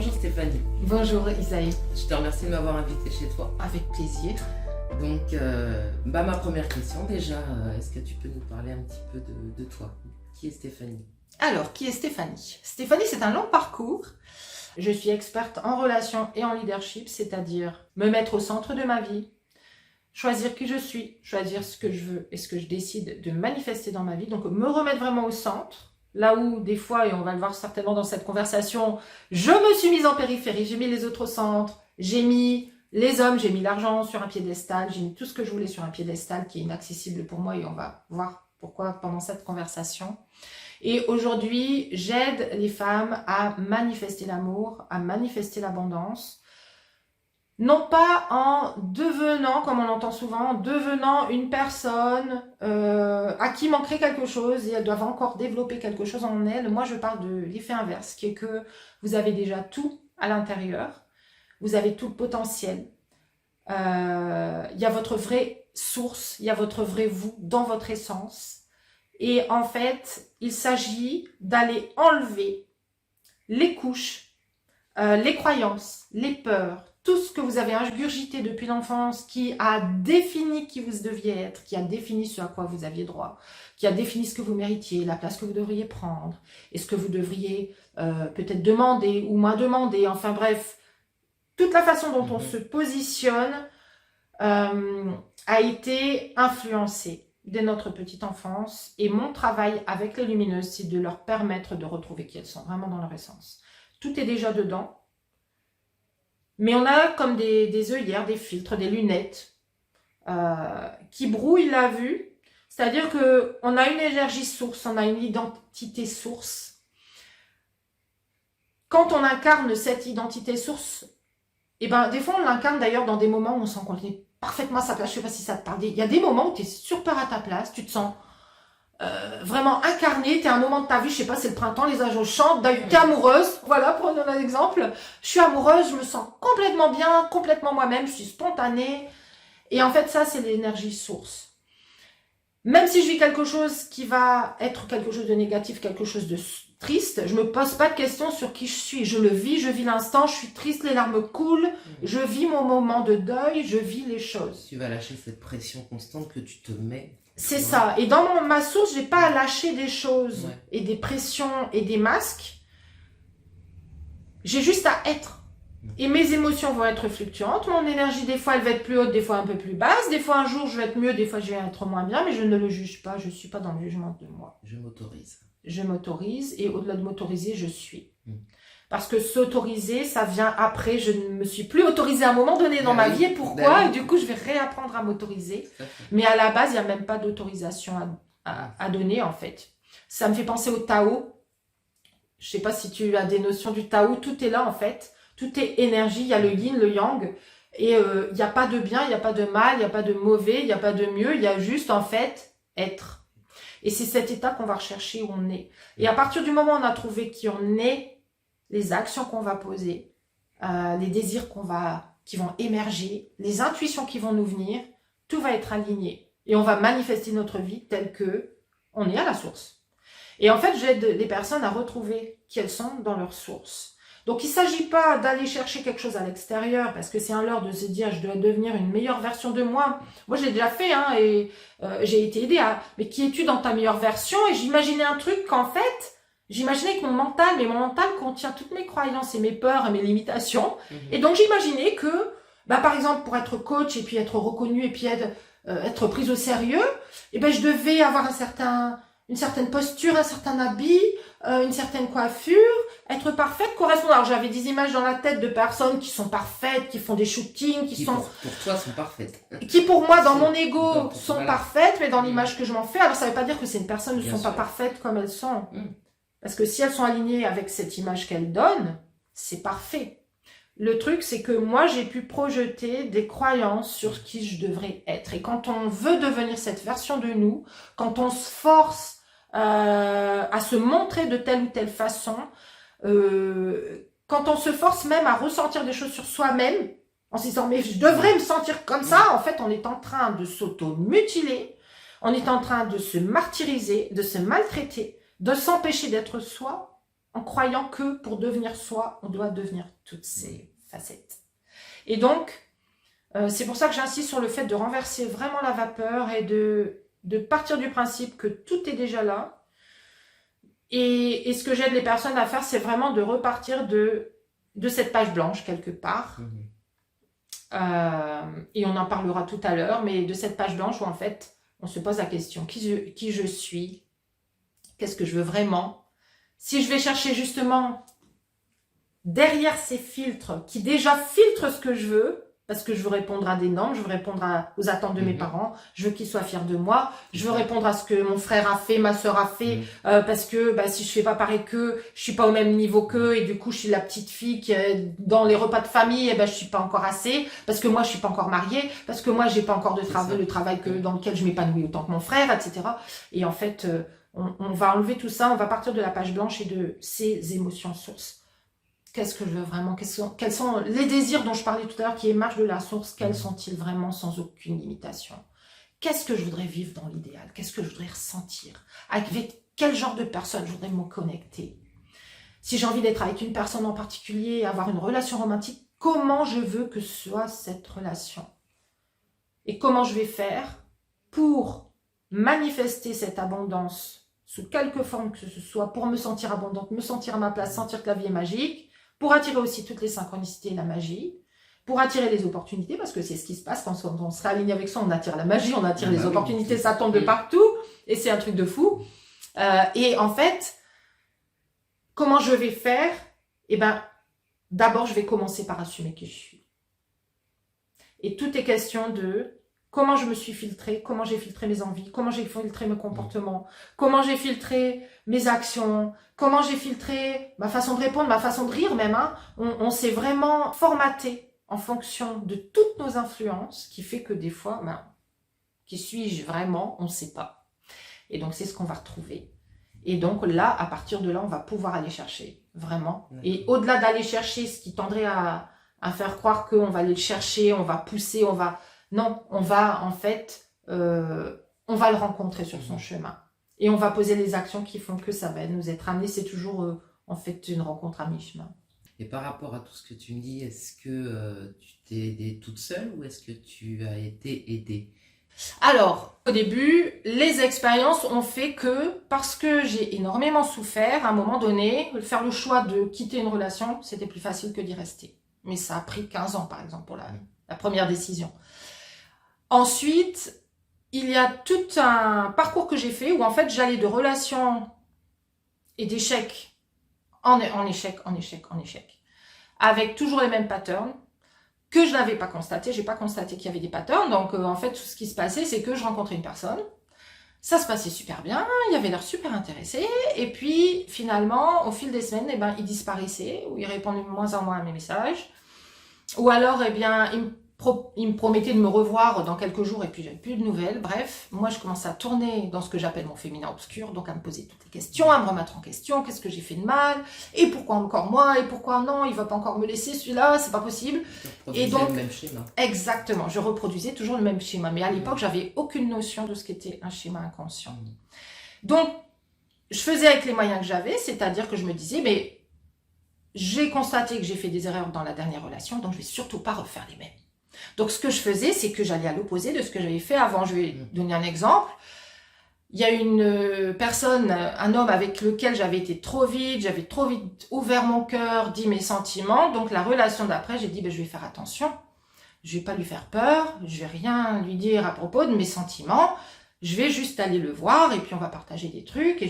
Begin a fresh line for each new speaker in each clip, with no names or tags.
Bonjour Stéphanie.
Bonjour Isaïe.
Je te remercie de m'avoir invitée chez toi.
Avec plaisir.
Donc, ma première question déjà, est-ce que tu peux nous parler un petit peu de toi? Qui est Stéphanie?
Alors, qui est Stéphanie? Stéphanie, c'est un long parcours. Je suis experte en relations et en leadership, c'est-à-dire me mettre au centre de ma vie, choisir qui je suis, choisir ce que je veux et ce que je décide de manifester dans ma vie. Donc, me remettre vraiment au centre. Là où, des fois, et on va le voir certainement dans cette conversation, je me suis mise en périphérie, j'ai mis les autres au centre, j'ai mis les hommes, j'ai mis l'argent sur un piédestal, j'ai mis tout ce que je voulais sur un piédestal qui est inaccessible pour moi et on va voir pourquoi pendant cette conversation. Et aujourd'hui, j'aide les femmes à manifester l'amour, à manifester l'abondance, non pas en devenant, comme on l'entend souvent, en devenant une personne à qui manquerait quelque chose et elles doivent encore développer quelque chose en elles. Moi, je parle de l'effet inverse, qui est que vous avez déjà tout à l'intérieur, vous avez tout le potentiel. Il y a votre vraie source, il y a votre vrai vous dans votre essence. Et en fait, il s'agit d'aller enlever les couches, les croyances, les peurs, tout ce que vous avez ingurgité depuis l'enfance qui a défini qui vous deviez être, qui a défini ce à quoi vous aviez droit, qui a défini ce que vous méritiez, la place que vous devriez prendre, et ce que vous devriez peut-être demander ou moins demander, enfin bref, toute la façon dont on se positionne a été influencée dès notre petite enfance. Et mon travail avec les lumineuses, c'est de leur permettre de retrouver qui elles sont, vraiment dans leur essence. Tout est déjà dedans. Mais on a comme des œillères, des filtres, des lunettes qui brouillent la vue. C'est-à-dire qu'on a une énergie source, on a une identité source. Quand on incarne cette identité source, et ben, des fois on l'incarne d'ailleurs dans des moments où on sent qu'on est parfaitement à sa place. Je ne sais pas si ça te parle. Il y a des moments où tu es super à ta place, tu te sens vraiment incarné, tu es à un moment de ta vie, je sais pas, c'est le printemps, les âges chantent, tu es amoureuse, voilà, prenons un exemple, je suis amoureuse, je me sens complètement bien, complètement moi-même, je suis spontanée, et en fait ça c'est l'énergie source. Même si je vis quelque chose qui va être quelque chose de négatif, quelque chose de triste, je me pose pas de questions sur qui je suis, je le vis, je vis l'instant, je suis triste, les larmes coulent, je vis mon moment de deuil, je vis les choses.
Tu vas lâcher cette pression constante que tu te mets.
C'est ça. Et dans ma source, j'ai pas à lâcher des choses et des pressions et des masques. J'ai juste à être. Et mes émotions vont être fluctuantes. Mon énergie, des fois, elle va être plus haute, des fois un peu plus basse. Des fois, un jour, je vais être mieux, des fois, je vais être moins bien. Mais je ne le juge pas. Je suis pas dans le jugement de moi.
Je m'autorise.
Je m'autorise. Et au-delà de m'autoriser, je suis. Parce que s'autoriser, ça vient après. Je ne me suis plus autorisée à un moment donné dans ma vie. Et pourquoi? Et du coup, je vais réapprendre à m'autoriser. Mais à la base, il n'y a même pas d'autorisation à donner, en fait. Ça me fait penser au Tao. Je sais pas si tu as des notions du Tao. Tout est là, en fait. Tout est énergie. Il y a le yin, le yang. Et il n'y a pas de bien, il n'y a pas de mal, il n'y a pas de mauvais, il n'y a pas de mieux. Il y a juste, en fait, être. Et c'est cet état qu'on va rechercher où on est. Et à partir du moment où on a trouvé qui on est, les actions qu'on va poser, les désirs qui vont émerger, les intuitions qui vont nous venir, tout va être aligné. Et on va manifester notre vie telle que on est à la source. Et en fait, j'aide les personnes à retrouver qui elles sont dans leur source. Donc, il ne s'agit pas d'aller chercher quelque chose à l'extérieur, parce que c'est un leurre de se dire, je dois devenir une meilleure version de moi. Moi, je l'ai déjà fait, hein, et j'ai été aidée à, mais qui es-tu dans ta meilleure version? Et j'imaginais un truc qu'en fait, j'imaginais que mon mental contient toutes mes croyances et mes peurs et mes limitations. Et donc, j'imaginais que, par exemple, pour être coach et puis être reconnue et puis être prise au sérieux, je devais avoir une certaine posture, un certain habit, une certaine coiffure, être parfaite, correspondre. Alors, j'avais des images dans la tête de personnes qui sont parfaites, qui font des shootings, qui sont...
Pour toi, sont parfaites.
Qui, pour moi, dans mon ego, sont parfaites, mais dans l'image que je m'en fais. Alors, ça veut pas dire que c'est une personne ne sont pas parfaites comme elles sont. Parce que si elles sont alignées avec cette image qu'elles donnent, c'est parfait. Le truc, c'est que moi, j'ai pu projeter des croyances sur qui je devrais être. Et quand on veut devenir cette version de nous, quand on se force à se montrer de telle ou telle façon, quand on se force même à ressentir des choses sur soi-même, en se disant, mais je devrais me sentir comme ça, en fait, on est en train de s'auto-mutiler, on est en train de se martyriser, de se maltraiter, de s'empêcher d'être soi, en croyant que pour devenir soi, on doit devenir toutes ces facettes. Et donc, c'est pour ça que j'insiste sur le fait de renverser vraiment la vapeur et de partir du principe que tout est déjà là. Et ce que j'aide les personnes à faire, c'est vraiment de repartir de cette page blanche quelque part. Et on en parlera tout à l'heure, mais de cette page blanche où en fait, on se pose la question, qui je suis, qu'est-ce que je veux vraiment. Si je vais chercher justement derrière ces filtres qui déjà filtrent ce que je veux, parce que je veux répondre à des normes, je veux répondre aux attentes de mes parents, je veux qu'ils soient fiers de moi, je veux répondre à ce que mon frère a fait, ma soeur a fait, parce que si je fais pas pareil qu'eux, je suis pas au même niveau qu'eux, et du coup je suis la petite fille qui, dans les repas de famille, je suis pas encore assez, parce que moi je suis pas encore mariée, parce que moi j'ai pas encore le travail dans lequel je m'épanouis autant que mon frère, etc. Et en fait, on va enlever tout ça, on va partir de la page blanche et de ces émotions sources. Qu'est-ce que je veux vraiment? Quels sont les désirs dont je parlais tout à l'heure qui émergent de la source? Quels sont-ils vraiment sans aucune limitation? Qu'est-ce que je voudrais vivre dans l'idéal? Qu'est-ce que je voudrais ressentir? Avec quel genre de personne je voudrais me connecter? Si j'ai envie d'être avec une personne en particulier, avoir une relation romantique, comment je veux que soit cette relation? Et comment je vais faire pour manifester cette abondance sous quelque forme que ce soit, pour me sentir abondante, me sentir à ma place, sentir que la vie est magique, pour attirer aussi toutes les synchronicités et la magie, pour attirer les opportunités, parce que c'est ce qui se passe quand on se réaligne avec ça, on attire la magie, on attire les opportunités, ça tombe de partout, et c'est un truc de fou. Et en fait, comment je vais faire? D'abord, je vais commencer par assumer qui je suis. Et tout est question de comment je me suis filtrée, comment j'ai filtré mes envies, comment j'ai filtré mes comportements, comment j'ai filtré mes actions, comment j'ai filtré ma façon de répondre, ma façon de rire même. On s'est vraiment formaté en fonction de toutes nos influences, qui fait que des fois, qui suis-je vraiment? On ne sait pas. Et donc, c'est ce qu'on va retrouver. Et donc là, à partir de là, on va pouvoir aller chercher, vraiment. Et au-delà d'aller chercher ce qui tendrait à faire croire qu'on va aller le chercher, on va pousser, Non, on va en fait, on va le rencontrer sur son chemin. Et on va poser les actions qui font que ça va nous être amené. C'est toujours en fait une rencontre à mi-chemin.
Et par rapport à tout ce que tu me dis, est-ce que tu t'es aidée toute seule ou est-ce que tu as été aidée?
Alors, au début, les expériences ont fait que, parce que j'ai énormément souffert, à un moment donné, faire le choix de quitter une relation, c'était plus facile que d'y rester. Mais ça a pris 15 ans, par exemple, pour la première décision. Ensuite, il y a tout un parcours que j'ai fait où en fait j'allais de relations et d'échecs en échec, avec toujours les mêmes patterns que je n'avais pas constaté. J'ai pas constaté qu'il y avait des patterns. Donc en fait, tout ce qui se passait, c'est que je rencontrais une personne, ça se passait super bien, il avait l'air super intéressé, et puis finalement, au fil des semaines, il disparaissait, ou il répondait de moins en moins à mes messages, ou alors il me promettait de me revoir dans quelques jours et puis j'avais plus de nouvelles. Bref, moi je commençais à tourner dans ce que j'appelle mon féminin obscur, donc à me poser toutes les questions, à me remettre en question, qu'est-ce que j'ai fait de mal, et pourquoi encore moi, et pourquoi non, il va pas encore me laisser celui-là, c'est pas possible. Et donc,
le même schéma.
Exactement, je reproduisais toujours le même schéma, mais à l'époque j'avais aucune notion de ce qu'était un schéma inconscient. Donc, je faisais avec les moyens que j'avais, c'est-à-dire que je me disais, mais j'ai constaté que j'ai fait des erreurs dans la dernière relation, donc je vais surtout pas refaire les mêmes. Donc, ce que je faisais, c'est que j'allais à l'opposé de ce que j'avais fait avant. Je vais donner un exemple. Il y a une personne, un homme avec lequel j'avais été trop vite, j'avais trop vite ouvert mon cœur, dit mes sentiments. Donc, la relation d'après, j'ai dit, je vais faire attention. Je vais pas lui faire peur. Je vais rien lui dire à propos de mes sentiments. Je vais juste aller le voir et puis on va partager des trucs.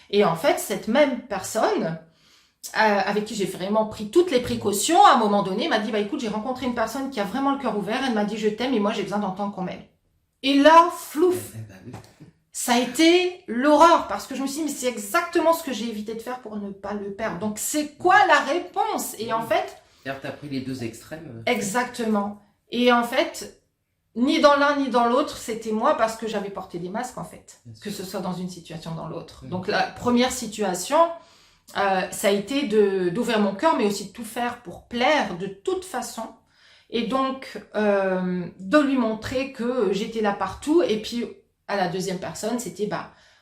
Et en fait, cette même personne, avec qui j'ai vraiment pris toutes les précautions, à un moment donné, m'a dit, écoute, j'ai rencontré une personne qui a vraiment le cœur ouvert, elle m'a dit, je t'aime et moi j'ai besoin d'entendre qu'on m'aime. Et là, flouf, ça a été l'horreur, parce que je me suis dit, mais c'est exactement ce que j'ai évité de faire pour ne pas le perdre. Donc c'est quoi la réponse? Et en fait...
Alors t'as pris les deux extrêmes.
Exactement. Et en fait, ni dans l'un ni dans l'autre, c'était moi, parce que j'avais porté des masques en fait, que ce soit dans une situation ou dans l'autre. Donc la première situation... ça a été d'ouvrir mon cœur, mais aussi de tout faire pour plaire de toute façon. Et donc, de lui montrer que j'étais là partout. Et puis, à la deuxième personne, c'était,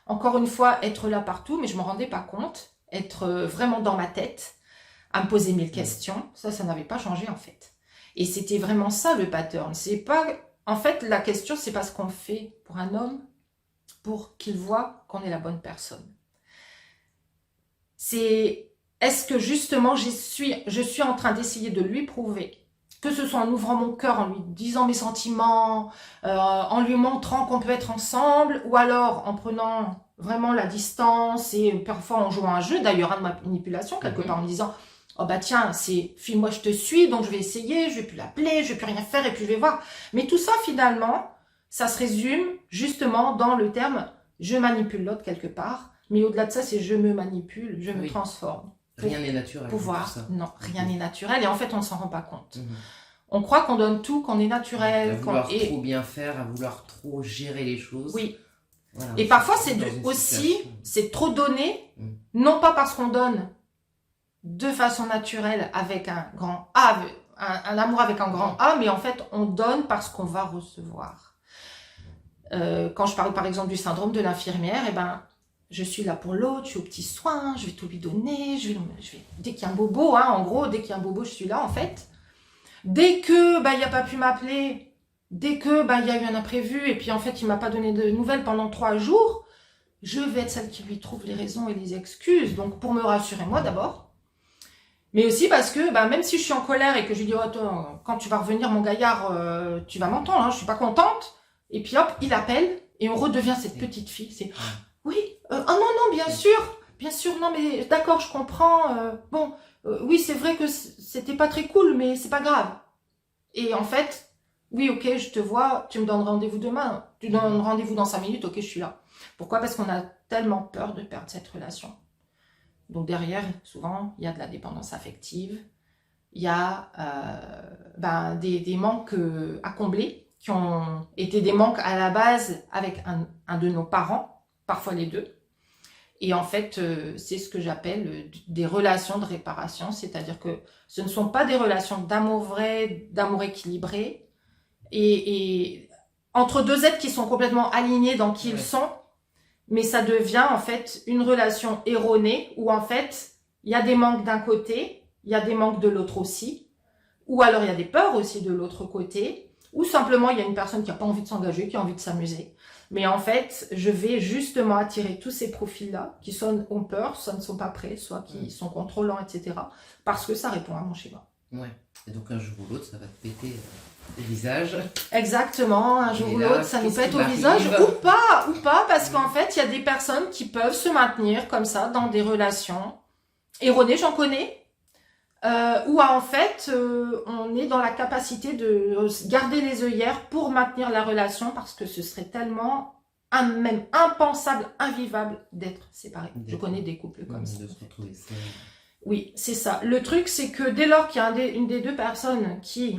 encore une fois, être là partout, mais je ne me rendais pas compte. être vraiment dans ma tête, à me poser 1000 questions. Ça n'avait pas changé en fait. Et c'était vraiment ça le pattern. C'est pas, en fait, la question, c'est pas ce qu'on fait pour un homme, pour qu'il voit qu'on est la bonne personne. C'est, est-ce que justement, je suis en train d'essayer de lui prouver, que ce soit en ouvrant mon cœur, en lui disant mes sentiments, en lui montrant qu'on peut être ensemble, ou alors en prenant vraiment la distance et parfois en jouant un jeu, d'ailleurs, de manipulation, quelque part, en me disant « Oh bah tiens, c'est file-moi, je te suis, donc je vais essayer, je vais plus l'appeler, je vais plus rien faire et puis je vais voir. » Mais tout ça, finalement, ça se résume justement dans le terme « je manipule l'autre quelque part », mais au-delà de ça, c'est « je me manipule, je me transforme ».
Rien n'est naturel.
Pouvoir, non, rien n'est naturel et en fait, on ne s'en rend pas compte. On croit qu'on donne tout, qu'on est naturel.
À vouloir trop bien faire, à vouloir trop gérer les choses.
Oui. Voilà, et parfois, c'est aussi, c'est trop donner, non pas parce qu'on donne de façon naturelle avec un grand A, un amour avec un grand A, mais en fait, on donne parce qu'on va recevoir. Quand je parle par exemple du syndrome de l'infirmière, eh ben, je suis là pour l'autre, je suis aux petits soins, je vais tout lui donner, dès qu'il y a un bobo, hein, en gros, dès qu'il y a un bobo, je suis là en fait. Dès que il n'a pas pu m'appeler, dès que il y a eu un imprévu et puis en fait il m'a pas donné de nouvelles pendant 3 jours, je vais être celle qui lui trouve les raisons et les excuses. Donc pour me rassurer moi d'abord, mais aussi parce que même si je suis en colère et que je lui dis oh, toi, quand tu vas revenir mon gaillard, tu vas m'entendre, hein, je suis pas contente. Et puis hop, il appelle et on redevient cette petite fille. C'est oui, oh non, bien sûr, non mais d'accord, je comprends. Bon, oui, c'est vrai que c'était pas très cool, mais c'est pas grave. Et en fait, oui, ok, je te vois, tu me donnes rendez-vous demain, tu donnes rendez-vous dans 5 minutes, ok, je suis là. Pourquoi? Parce qu'on a tellement peur de perdre cette relation. Donc derrière, souvent, il y a de la dépendance affective, il y a des manques à combler, qui ont été des manques à la base avec un de nos parents, parfois les deux. Et en fait, c'est ce que j'appelle des relations de réparation, c'est-à-dire que ce ne sont pas des relations d'amour vrai, d'amour équilibré, et entre deux êtres qui sont complètement alignés dans qui ils sont, mais ça devient en fait une relation erronée où en fait, il y a des manques d'un côté, il y a des manques de l'autre aussi, ou alors il y a des peurs aussi de l'autre côté, ou simplement il y a une personne qui n'a pas envie de s'engager, qui a envie de s'amuser. Mais en fait, je vais justement attirer tous ces profils-là qui soit ont peur, soit ne sont pas prêts, soit qui sont contrôlants, etc. Parce que ça répond à mon schéma.
Ouais. Et donc un jour ou l'autre, ça va te péter au visage.
Exactement. Un jour ou l'autre, ça nous pète au visage. Ou pas, parce qu'en fait, il y a des personnes qui peuvent se maintenir comme ça dans des relations erronées, j'en connais. Où en fait, on est dans la capacité de garder les œillères pour maintenir la relation parce que ce serait tellement même impensable, invivable d'être séparés. Je connais des couples comme ça.
De se retrouver seul.
Oui, c'est ça. Le truc, c'est que dès lors qu'il y a une des deux personnes qui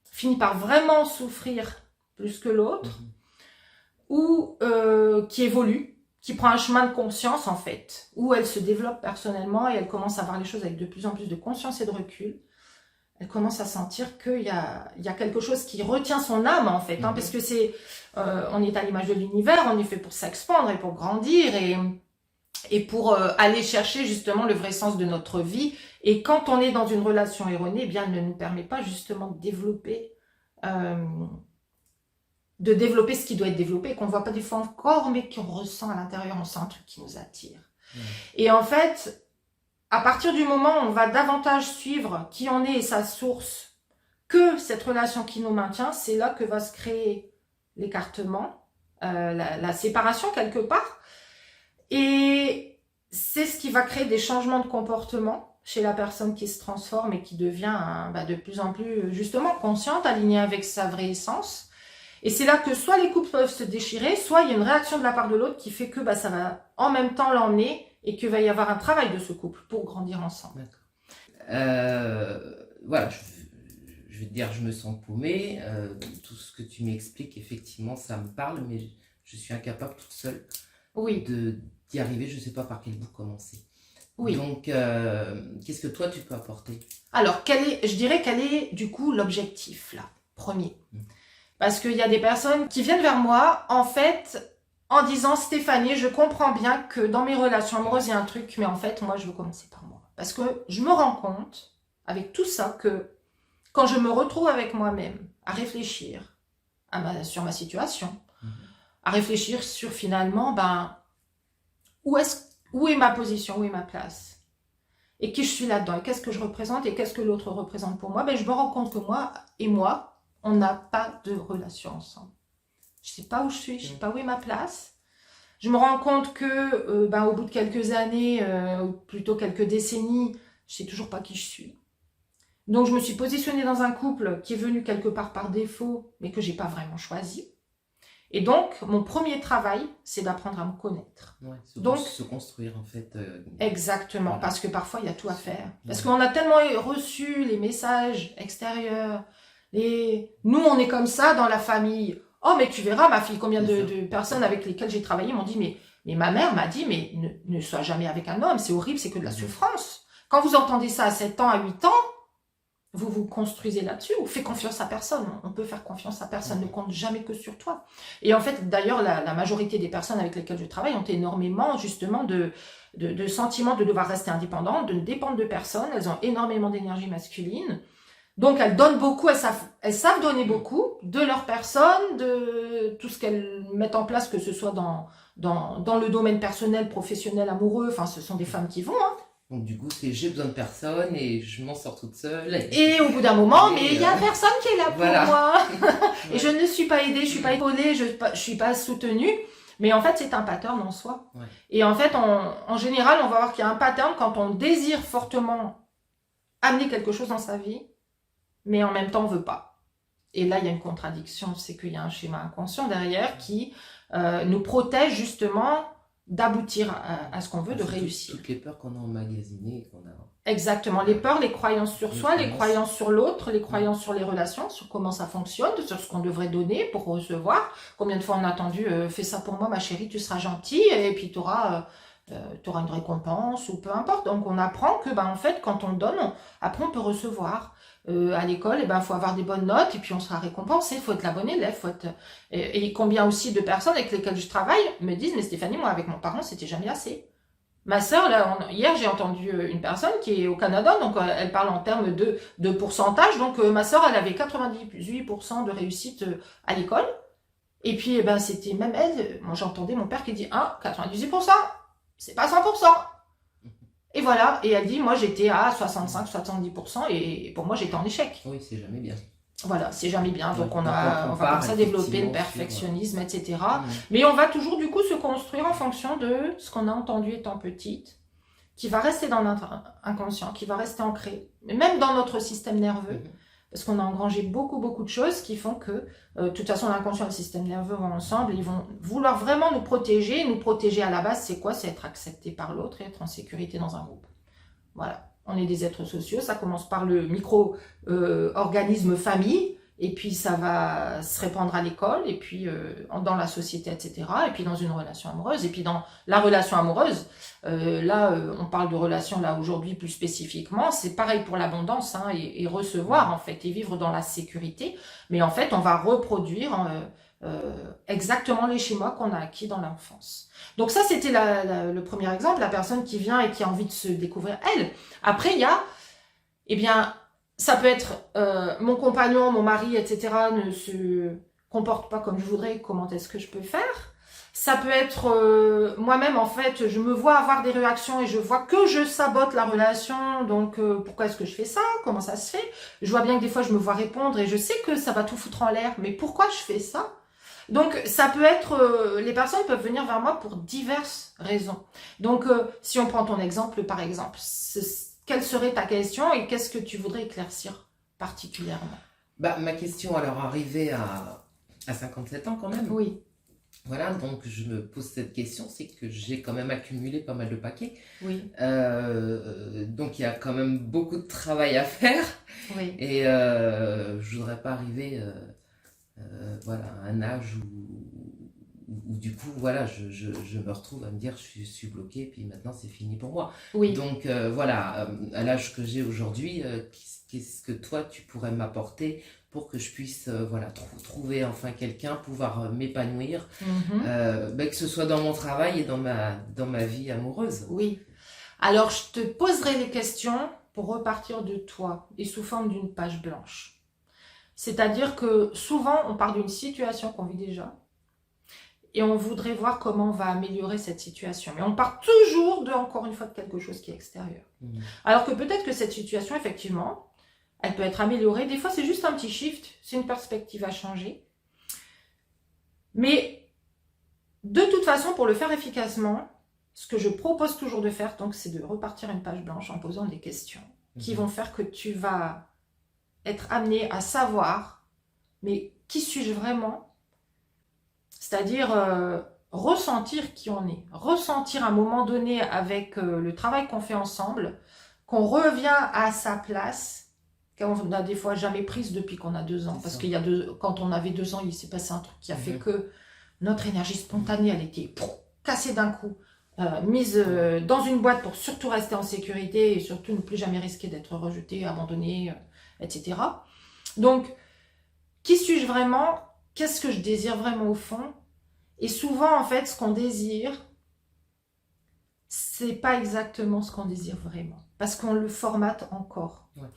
finit par vraiment souffrir plus que l'autre, ou qui évolue, qui prend un chemin de conscience en fait, où elle se développe personnellement et elle commence à voir les choses avec de plus en plus de conscience et de recul. Elle commence à sentir qu'il y a quelque chose qui retient son âme en fait, hein, parce que on est à l'image de l'univers, on est fait pour s'expandre et pour grandir et pour aller chercher justement le vrai sens de notre vie. Et quand on est dans une relation erronée, eh bien, elle ne nous permet pas justement de développer ce qui doit être développé, qu'on ne voit pas des fois encore, mais qu'on ressent à l'intérieur, on sent un truc qui nous attire. Et en fait, à partir du moment où on va davantage suivre qui on est et sa source, que cette relation qui nous maintient, c'est là que va se créer l'écartement, la séparation quelque part. Et c'est ce qui va créer des changements de comportement chez la personne qui se transforme et qui devient de plus en plus justement consciente, alignée avec sa vraie essence. Et c'est là que soit les couples peuvent se déchirer, soit il y a une réaction de la part de l'autre qui fait que ça va en même temps l'emmener et qu'il va y avoir un travail de ce couple pour grandir ensemble.
Voilà, je vais te dire, je me sens paumée. Tout ce que tu m'expliques, effectivement, ça me parle, mais je suis incapable toute seule d'y arriver. Je ne sais pas par quel bout commencer. Oui. Donc, qu'est-ce que toi, tu peux apporter?
Alors, je dirais quel est du coup l'objectif là, premier. Parce qu'il y a des personnes qui viennent vers moi, en fait, en disant, Stéphanie, je comprends bien que dans mes relations amoureuses, il y a un truc, mais en fait, moi, je veux commencer par moi. Parce que je me rends compte, avec tout ça, que quand je me retrouve avec moi-même, à réfléchir sur ma situation, à réfléchir sur finalement, où est ma position, où est ma place, et qui je suis là-dedans, et qu'est-ce que je représente, et qu'est-ce que l'autre représente pour moi, je me rends compte que moi, on n'a pas de relation ensemble. Je sais pas où je suis, je sais pas où est ma place. Je me rends compte que, au bout de quelques années, ou plutôt quelques décennies, je sais toujours pas qui je suis. Donc, je me suis positionnée dans un couple qui est venu quelque part par défaut, mais que j'ai pas vraiment choisi. Et donc, mon premier travail, c'est d'apprendre à me connaître.
Ouais,
donc,
se construire, en fait.
Exactement, voilà. Parce que parfois, il y a tout à faire. Parce qu'on a tellement reçu les messages extérieurs. Nous, on est comme ça dans la famille. Oh, mais tu verras, ma fille, combien de personnes avec lesquelles j'ai travaillé m'ont dit, mais ma mère m'a dit, mais ne sois jamais avec un homme, c'est horrible, c'est que de la souffrance. Quand vous entendez ça à 7 ans, à 8 ans, vous vous construisez là-dessus, ou fais confiance à personne. On peut faire confiance à personne, ne compte jamais que sur toi. Et en fait, d'ailleurs, la majorité des personnes avec lesquelles je travaille ont énormément, justement, de sentiments de devoir rester indépendantes, de ne dépendre de personne. Elles ont énormément d'énergie masculine. Donc, elles donnent beaucoup, elles savent donner beaucoup de leur personne, de tout ce qu'elles mettent en place, que ce soit dans le domaine personnel, professionnel, amoureux. Enfin, ce sont des femmes qui vont, hein.
Donc du coup, c'est j'ai besoin de personne et je m'en sors toute seule.
Et au bout d'un moment, mais il y a personne qui est là pour moi. Et
Ouais.
je ne suis pas aidée, je suis pas épaulée, je suis pas soutenue. Mais en fait, c'est un pattern en soi.
Ouais.
Et en fait, en général, on va voir qu'il y a un pattern quand on désire fortement amener quelque chose dans sa vie, mais en même temps, on veut pas. Et là, il y a une contradiction, c'est qu'il y a un schéma inconscient derrière qui nous protège justement d'aboutir à ce qu'on veut, de réussir.
Toutes les peurs qu'on a emmagasinées, qu'on a...
Exactement, les peurs, les croyances sur soi, les croyances sur l'autre, les croyances sur les relations, sur comment ça fonctionne, sur ce qu'on devrait donner pour recevoir. Combien de fois on a entendu fais ça pour moi ma chérie, tu seras gentille et puis tu auras une récompense ou peu importe. Donc on apprend que en fait quand on donne, après on peut recevoir. À l'école, faut avoir des bonnes notes et puis on sera récompensé, il faut être la bonne élève, et combien aussi de personnes avec lesquelles je travaille me disent mais Stéphanie, moi avec mon parent c'était jamais assez. Ma sœur, hier j'ai entendu une personne qui est au Canada, donc elle parle en termes de pourcentage, donc ma sœur elle avait 98% de réussite à l'école, et puis c'était même elle, moi j'entendais mon père qui dit 98%, c'est pas 100%. Et voilà, et elle dit, moi j'étais à 65-70% et pour moi j'étais en échec.
Oui, c'est jamais bien.
Voilà, c'est jamais bien, donc on va comme ça développer le perfectionnisme, etc. Mais on va toujours du coup se construire en fonction de ce qu'on a entendu étant petite, qui va rester dans notre inconscient, qui va rester ancré, même dans notre système nerveux, parce qu'on a engrangé beaucoup de choses qui font que, de toute façon, l'inconscient et le système nerveux vont ensemble, ils vont vouloir vraiment nous protéger. Nous protéger à la base, c'est quoi? C'est être accepté par l'autre et être en sécurité dans un groupe. Voilà, on est des êtres sociaux, ça commence par le micro-organisme famille, et puis ça va se répandre à l'école, et puis dans la société, etc., et puis dans une relation amoureuse, et puis dans la relation amoureuse, on parle de relation là aujourd'hui plus spécifiquement, c'est pareil pour l'abondance, et recevoir en fait, et vivre dans la sécurité, mais en fait on va reproduire exactement les schémas qu'on a acquis dans l'enfance. Donc ça c'était le premier exemple, la personne qui vient et qui a envie de se découvrir elle. Après il y a, ça peut être mon compagnon, mon mari, etc. ne se comporte pas comme je voudrais, comment est-ce que je peux faire? Ça peut être moi-même, en fait, je me vois avoir des réactions et je vois que je sabote la relation, donc pourquoi est-ce que je fais ça? Comment ça se fait? Je vois bien que des fois je me vois répondre et je sais que ça va tout foutre en l'air, mais pourquoi je fais ça? Donc ça peut être, les personnes peuvent venir vers moi pour diverses raisons. Donc si on prend ton exemple par exemple, quelle serait ta question et qu'est-ce que tu voudrais éclaircir particulièrement?
Ma question, alors arrivée à 57 ans quand même.
Oui.
Voilà, donc je me pose cette question, c'est que j'ai quand même accumulé pas mal de paquets.
Oui.
Donc il y a quand même beaucoup de travail à faire.
Oui.
Et je voudrais pas arriver à un âge où du coup, voilà, je me retrouve à me dire je suis bloquée, puis maintenant c'est fini pour moi.
Oui.
Donc voilà, à l'âge que j'ai aujourd'hui, qu'est-ce que toi tu pourrais m'apporter pour que je puisse voilà, trouver enfin quelqu'un, pouvoir m'épanouir, que ce soit dans mon travail et dans ma vie amoureuse.
Oui. Alors, je te poserai les questions pour repartir de toi et sous forme d'une page blanche. C'est-à-dire que souvent, on part d'une situation qu'on vit déjà et on voudrait voir comment on va améliorer cette situation. Mais on part toujours encore une fois, de quelque chose qui est extérieur. Alors que peut-être que cette situation, effectivement, elle peut être améliorée. Des fois, c'est juste un petit shift, c'est une perspective à changer. Mais de toute façon, pour le faire efficacement, ce que je propose toujours de faire, donc, c'est de repartir une page blanche en posant des questions qui vont faire que tu vas être amené à savoir, mais qui suis-je vraiment? C'est-à-dire ressentir qui on est, ressentir à un moment donné avec le travail qu'on fait ensemble, qu'on revient à sa place, qu'on n'a des fois jamais prise depuis qu'on a 2 ans. Parce qu'il y a quand on avait 2 ans, il s'est passé un truc qui a fait que notre énergie spontanée, elle était cassée d'un coup. Mise dans une boîte pour surtout rester en sécurité et surtout ne plus jamais risquer d'être rejeté, abandonné, etc. Donc, qui suis-je vraiment? Qu'est-ce que je désire vraiment au fond? Et souvent, en fait, ce qu'on désire, c'est pas exactement ce qu'on désire vraiment. Parce qu'on le formate encore. Ouais.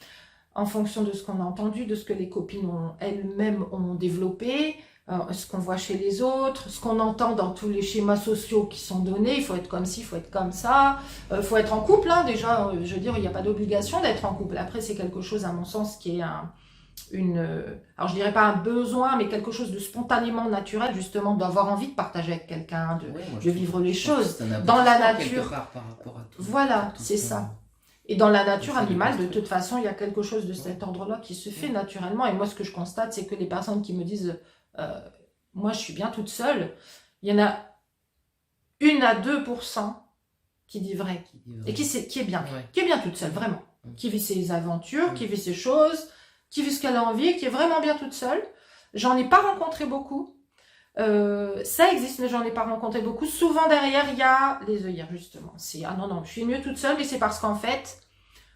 En fonction de ce qu'on a entendu, de ce que les copines elles-mêmes ont développé, ce qu'on voit chez les autres, ce qu'on entend dans tous les schémas sociaux qui sont donnés, il faut être comme ci, il faut être comme ça, il faut être en couple, hein, déjà, je veux dire, il n'y a pas d'obligation d'être en couple. Après, c'est quelque chose, à mon sens, qui est alors je dirais pas un besoin, mais quelque chose de spontanément naturel, justement, d'avoir envie de partager avec quelqu'un, de vivre les choses dans la nature.
Par rapport à tout,
voilà, c'est ça. Et dans la nature animale, de toute façon, il y a quelque chose de cet ordre-là qui se fait naturellement. Et moi, ce que je constate, c'est que les personnes qui me disent moi, je suis bien toute seule, il y en a 1 à 2% qui dit vrai. Et qui est bien, qui est bien toute seule, vraiment. Qui vit ses aventures, qui vit ses choses, qui vit ce qu'elle a envie, qui est vraiment bien toute seule. J'en ai pas rencontré beaucoup. Ça existe, mais j'en ai pas rencontré beaucoup. Souvent, derrière, il y a les œillères, justement. C'est, ah non, je suis mieux toute seule, mais c'est parce qu'en fait,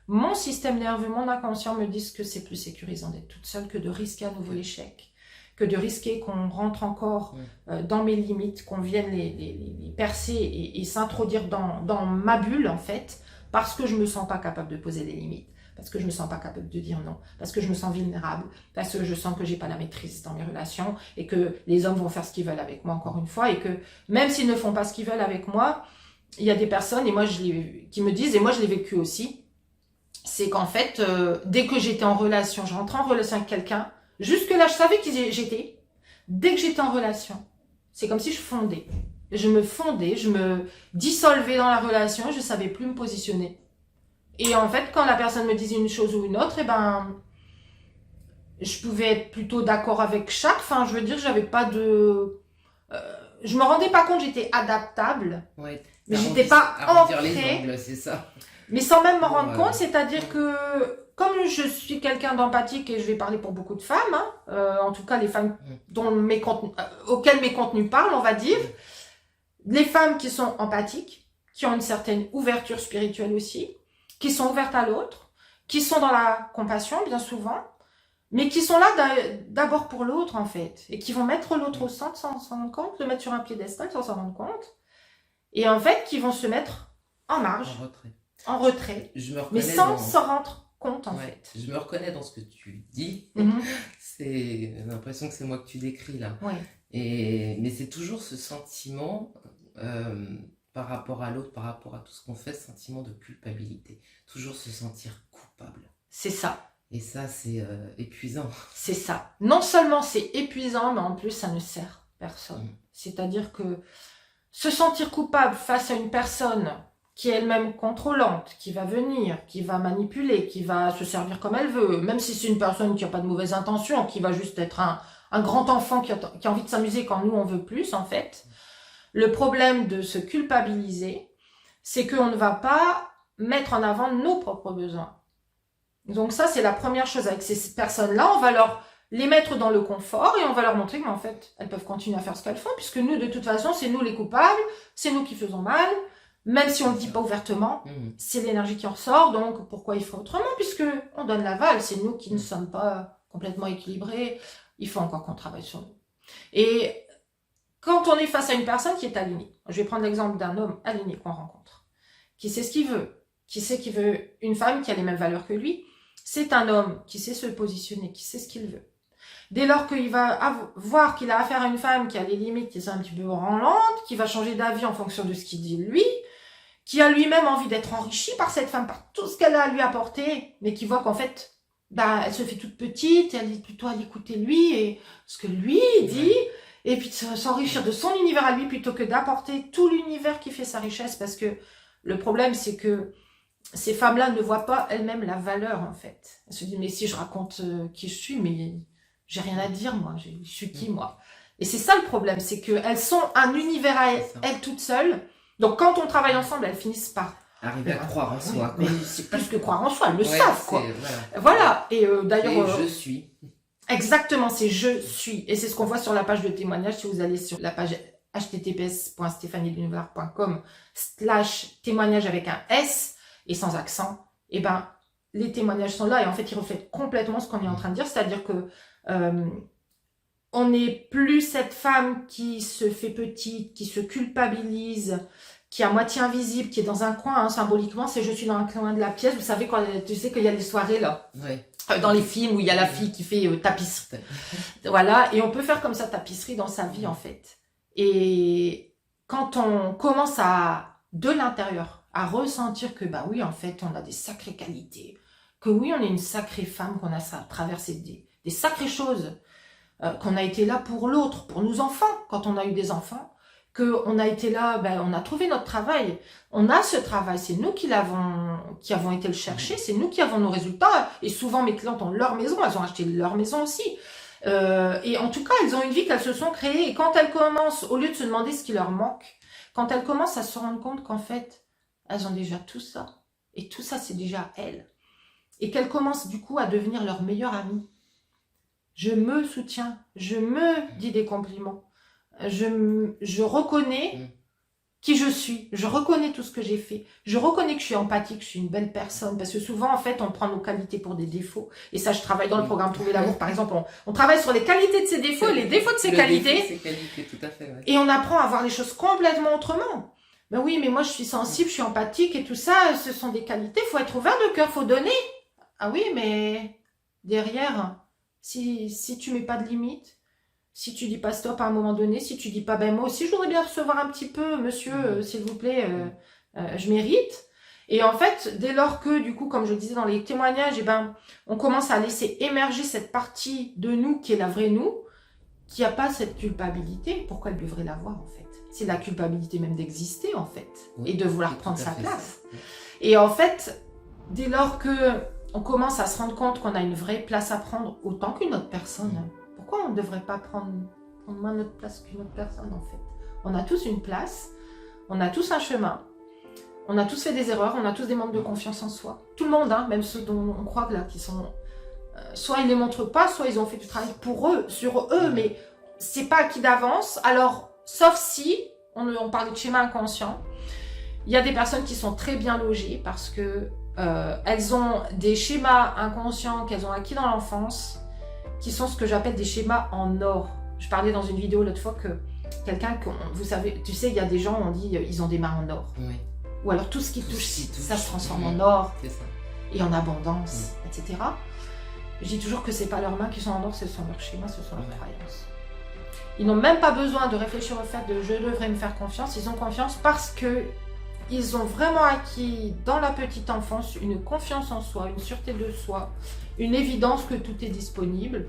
mon système nerveux, mon inconscient me disent que c'est plus sécurisant d'être toute seule que de risquer à nouveau l'échec, que de risquer qu'on rentre encore dans mes limites, qu'on vienne les percer et s'introduire dans ma bulle, en fait, parce que je me sens pas capable de poser des limites, parce que je me sens pas capable de dire non, parce que je me sens vulnérable, parce que je sens que j'ai pas la maîtrise dans mes relations et que les hommes vont faire ce qu'ils veulent avec moi, encore une fois, et que même s'ils ne font pas ce qu'ils veulent avec moi, il y a des personnes, et moi qui me disent, et moi je l'ai vécu aussi, c'est qu'en fait, dès que j'étais en relation, je rentrais en relation avec quelqu'un, jusque-là, je savais qui j'étais. Dès que j'étais en relation, c'est comme si je fondais. Je me fondais, je me dissolvais dans la relation, je savais plus me positionner. Et en fait, quand la personne me disait une chose ou une autre, je pouvais être plutôt d'accord avec chaque. Enfin, je veux dire, j'avais pas de... je me rendais pas compte, j'étais adaptable.
Ouais,
mais j'étais pas ancrée.
Les ongles, c'est ça.
Mais sans même m'en rendre compte, c'est-à-dire que comme je suis quelqu'un d'empathique et je vais parler pour beaucoup de femmes, en tout cas les femmes auxquelles mes contenus parlent, on va dire, les femmes qui sont empathiques, qui ont une certaine ouverture spirituelle aussi, qui sont ouvertes à l'autre, qui sont dans la compassion bien souvent, mais qui sont là d'abord pour l'autre en fait, et qui vont mettre l'autre au centre sans s'en rendre compte, le mettre sur un piédestal sans s'en rendre compte, et en fait qui vont se mettre en marge, en retrait, mais sans s'en rendre compte en fait.
Je me reconnais dans ce que tu dis, j'ai l'impression que c'est moi que tu décris là, mais c'est toujours ce sentiment par rapport à l'autre, par rapport à tout ce qu'on fait, ce sentiment de culpabilité, toujours se sentir coupable.
C'est ça.
Et ça, c'est épuisant.
C'est ça. Non seulement c'est épuisant, mais en plus, ça ne sert personne. C'est-à-dire que se sentir coupable face à une personne qui est elle-même contrôlante, qui va venir, qui va manipuler, qui va se servir comme elle veut, même si c'est une personne qui n'a pas de mauvaises intentions, qui va juste être un grand enfant qui a envie de s'amuser quand nous, on veut plus, en fait. Le problème de se culpabiliser, c'est qu'on ne va pas mettre en avant nos propres besoins. Donc ça, c'est la première chose. Avec ces personnes-là, on va leur les mettre dans le confort et on va leur montrer qu'en fait, elles peuvent continuer à faire ce qu'elles font puisque nous, de toute façon, c'est nous les coupables, c'est nous qui faisons mal, même si on ne le dit pas ouvertement, c'est l'énergie qui en ressort, donc pourquoi il faut autrement puisque on donne l'aval, c'est nous qui ne sommes pas complètement équilibrés, il faut encore qu'on travaille sur nous. Et quand on est face à une personne qui est alignée, je vais prendre l'exemple d'un homme aligné qu'on rencontre, qui sait ce qu'il veut, qui sait qu'il veut une femme qui a les mêmes valeurs que lui, c'est un homme qui sait se positionner, qui sait ce qu'il veut. Dès lors qu'il va voir qu'il a affaire à une femme qui a les limites, qui est un petit peu branlante, qui va changer d'avis en fonction de ce qu'il dit lui, qui a lui-même envie d'être enrichi par cette femme, par tout ce qu'elle a à lui apporter, mais qui voit qu'en fait, elle se fait toute petite, elle est plutôt à l'écouter lui et ce que lui dit, et puis de s'enrichir de son univers à lui plutôt que d'apporter tout l'univers qui fait sa richesse, parce que le problème c'est que ces femmes-là ne voient pas elles-mêmes la valeur en fait. Elles se disent mais si je raconte qui je suis, mais j'ai rien à dire moi, je suis qui moi? Et c'est ça le problème, c'est qu'elles sont un univers à elles toutes seules. Donc quand on travaille ensemble, elles finissent par
arriver à croire en soi.
Mais c'est plus que croire en soi, elles le savent quoi. Voilà. Et d'ailleurs,
je suis.
Exactement, c'est je suis. Et c'est ce qu'on voit sur la page de témoignage. Si vous allez sur la page https://stephanielunivers.com/témoignage avec un S et sans accent, et ben les témoignages sont là et en fait ils reflètent complètement ce qu'on est en train de dire, c'est-à-dire que on n'est plus cette femme qui se fait petite, qui se culpabilise, qui est à moitié invisible, qui est dans un coin, hein, symboliquement, c'est je suis dans un coin de la pièce. Vous savez, quand tu sais qu'il y a les soirées là, dans les films où il y a la fille qui fait tapisserie. Voilà, et on peut faire comme ça tapisserie dans sa vie en fait. Et quand on commence à, de l'intérieur, à ressentir que bah oui, en fait, on a des sacrées qualités, que oui, on est une sacrée femme, qu'on a traversé des sacrées choses, qu'on a été là pour l'autre, pour nos enfants, quand on a eu des enfants, qu'on a été là, on a trouvé notre travail, on a ce travail, c'est nous qui avons été le chercher, c'est nous qui avons nos résultats, et souvent mes clientes ont leur maison, elles ont acheté leur maison aussi, et en tout cas, elles ont une vie qu'elles se sont créées, et quand elles commencent, au lieu de se demander ce qui leur manque, quand elles commencent à se rendre compte qu'en fait, elles ont déjà tout ça, et tout ça c'est déjà elles, et qu'elles commencent du coup à devenir leur meilleure amie. Je me soutiens, je me dis des compliments, je reconnais qui je suis, je reconnais tout ce que j'ai fait, je reconnais que je suis empathique, que je suis une belle personne, parce que souvent en fait on prend nos qualités pour des défauts, et ça je travaille dans le programme Trouver l'amour par exemple, on travaille sur les qualités de ses défauts et les défauts de ses qualités,
tout à fait,
et on apprend à voir les choses complètement autrement. Ben oui, mais moi je suis sensible, je suis empathique et tout ça, ce sont des qualités, il faut être ouvert de cœur, il faut donner. Ah oui, mais derrière, si tu mets pas de limite, si tu dis pas stop à un moment donné, si tu dis pas ben moi aussi je voudrais bien recevoir un petit peu, monsieur, s'il vous plaît, je mérite. Et en fait, dès lors que du coup, comme je disais dans les témoignages, on commence à laisser émerger cette partie de nous qui est la vraie nous, qui a pas cette culpabilité, pourquoi elle devrait l'avoir en fait? C'est la culpabilité même d'exister en fait, et de vouloir prendre sa place. Et en fait, dès lors que on commence à se rendre compte qu'on a une vraie place à prendre autant qu'une autre personne, pourquoi on ne devrait pas prendre moins notre place qu'une autre personne en fait? On a tous une place, on a tous un chemin, on a tous fait des erreurs, on a tous des manques de confiance en soi. Tout le monde, hein, même ceux dont on croit que là, qui sont... soit ils ne les montrent pas, soit ils ont fait du travail pour eux, sur eux, mais c'est pas acquis d'avance. Alors, sauf si, on parlait de schéma inconscient, il y a des personnes qui sont très bien logées parce que elles ont des schémas inconscients qu'elles ont acquis dans l'enfance, qui sont ce que j'appelle des schémas en or. Je parlais dans une vidéo l'autre fois que quelqu'un, vous savez, tu sais, il y a des gens, on dit, ils ont des mains en or. Oui. Ou alors tout ce qui touche, ça se transforme en or, et en abondance, etc. Je dis toujours que c'est pas leurs mains qui sont en or, ce sont leurs schémas, ce sont leurs croyances. Ils n'ont même pas besoin de réfléchir au fait de je devrais me faire confiance, ils ont confiance parce que ils ont vraiment acquis dans la petite enfance une confiance en soi, une sûreté de soi, une évidence que tout est disponible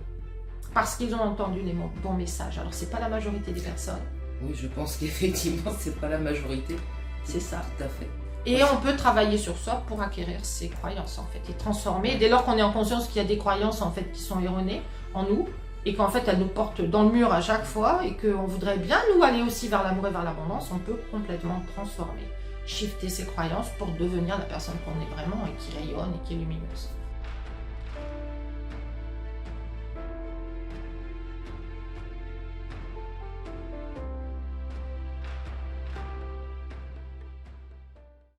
parce qu'ils ont entendu les bons messages. Alors c'est pas la majorité des personnes.
Oui, je pense qu'effectivement c'est pas la majorité.
C'est ça.
Tout à fait.
Et on peut travailler sur soi pour acquérir ces croyances en fait et transformer. Dès lors qu'on est en conscience qu'il y a des croyances en fait qui sont erronées en nous et qu'en fait elles nous portent dans le mur à chaque fois et qu'on voudrait bien nous aller aussi vers l'amour et vers l'abondance, on peut complètement transformer, shifter ses croyances pour devenir la personne qu'on est vraiment et qui rayonne et qui est lumineuse.